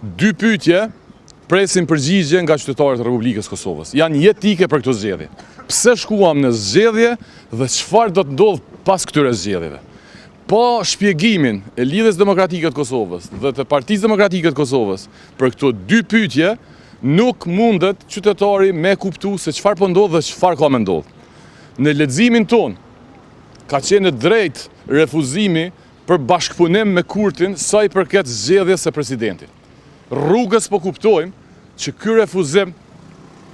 Dy pyetje presin përgjigje nga qytetarët e Republikës Kosovës. Janë jetike për këtë zgjedhje. Pse shkuam në zgjedhje dhe çfarë do të ndodh pas këtyre zgjedhjeve? Po shpjegimin e Lidhjes Demokratike të Kosovës dhe të Partisë Demokratike të Kosovës për këto dy pyetje, nuk mundet qytetari me kuptu se çfarë po ndodh dhe çfarë ka me ndodh. Në leximin ton ka qenë drejt refuzimi për bashkëpunim me Kurtin sa i përket zgjedhjes së presidentit. Rrugës po kuptojmë që ky refuzim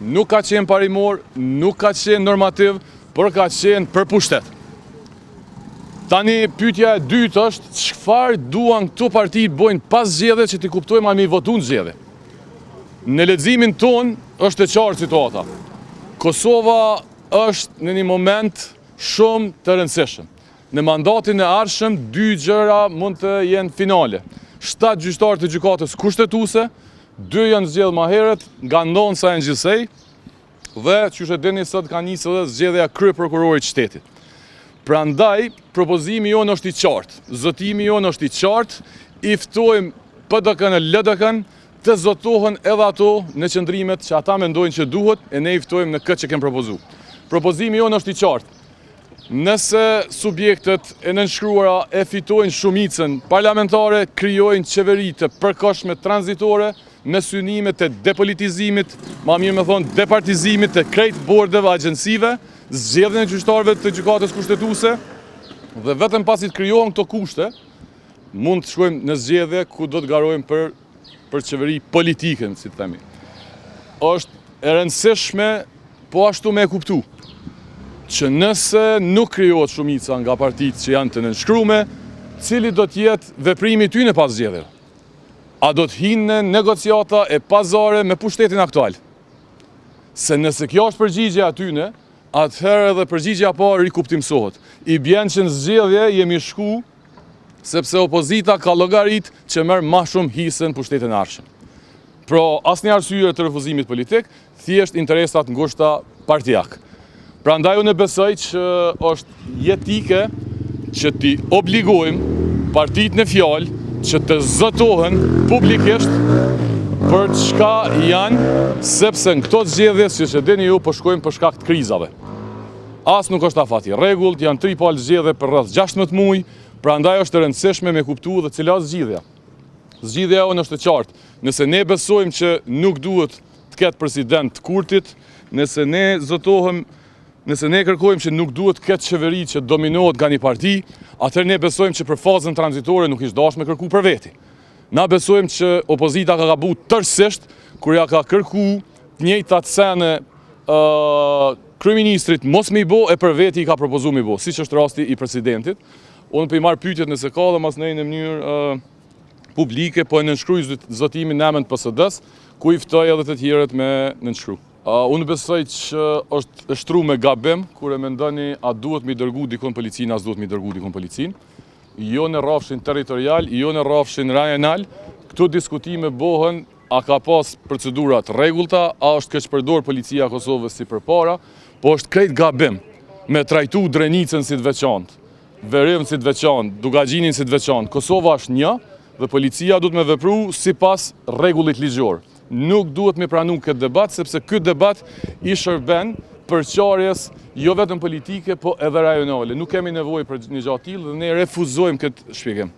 nuk ka qenë parimor, nuk ka qenë normativ, por ka qenë për pushtet. Tani pyetja e dytë është çfarë duan këto parti bojnë pas zgjedhjes që ti kuptojmë a mi votu në zgjedhje. Në leximin ton është e qartë situata. Kosova është në një moment shumë të rëndësishëm. Në mandatin e ardhshëm dy gjëra mund të jenë finale. 7 gjyqtarë të gjykatës kushtetuese, 2 janë zgjedhur më herët nga ndonsa e NGC dhe që e dini sot ka nisur edhe zgjedhja kryeprokurorit të shtetit. Prandaj propozimi jonë është i qartë, zotimi jonë është i qartë, i ftojmë PDK-n e LDK-n të zotohen edhe ato në qëndrimet që ata mendojnë që duhet e ne i ftojmë në këtë që kemë propozuar. Propozimi jonë është i qartë. Nëse subjektet e nënshkruara e fitojnë shumicën parlamentare, krijojnë qeveri të përkohshme tranzitore me synime të depolitizimit, ma mirë me thonë departizimit të krejt bordeve agjensive, zgjedhjen e gjyqtarëve të gjykatës kushtetuese dhe vetëm pasi të krijohen këto kushte, mund të shkojmë në zgjedhje ku do të garojmë për qeveri politike, si të themi. Është e rëndësishme po ashtu me e kuptu që nëse nuk krijohet shumica nga partitë që janë të nënshkrume, cili do të jetë veprimi tyne pas zgjedhjeve? A do të hinë në negociata e pazare me pushtetin aktual? Se nëse kjo është përgjigja atyne, atëherë edhe përgjigja po rikuptimsohet. I bjen që në zgjedhje jemi shku sepse opozita ka llogarit që merr më shumë hise në pushtetin e ardhshëm. Pra, asnjë arsye të refuzimit politik, thjesht interesat ngushta partijak. Prandaj unë besoj që është jetike që ti obligojmë partitë në fjalë që të zotohen publikisht për çka janë, sepse në këto zgjedhje, siç e dini ju, po shkojmë për shkak të krizave. As nuk është afati rregullt, janë 3 palë zgjedhje për rreth 16 muaj, prandaj është e rëndësishme me kuptu dhe cila është zgjidhja. Zgjidhja jonë është e qartë. Nëse ne besojmë që nuk duhet të ketë president të Kurtit, nëse ne kërkojmë që nuk duhet të ketë qeveri që dominohet nga një parti, atëherë ne besojmë që për fazën tranzitore nuk ishte dashur me kërku për veti. Na besojmë që opozita ka gabu tërësisht kur ja ka kërku të njëjtat sene kryeministrit mos me i bo e për veti i ka propozuar me i bo, siç është rasti i presidentit. Unë po i marr pyetjet nëse ka dhe mas në mënyrë publike, po e nënshkruaj zotimin në emër të PSD-s, ku i ftoj edhe të tjerët me nënshkru. Unë besoj që është shtru me gabim, kur e mendoni a duhet mi dërgu dikon policinë, as duhet mi dërgu dikon policinë. Jo në rrafshin territorial, jo në rrafshin rajonal. Këtu diskutime bëhen a ka pas procedurat rregullta, a është keqpërdor policia e Kosovës si përpara, po është krejt gabim me trajtu Drenicën si të veçantë, Verivën si të veçantë, Dugagjinin si të veçantë. Kosova është një dhe policia duhet me vepru sipas rregullit ligjor. Nuk duhet me pranu këtë debat, sepse këtë debat i shërben përqarjes jo vetëm politike, po edhe rajonale. Nuk kemi nevojë për një gjatë tillë dhe ne refuzojmë këtë shpjegim.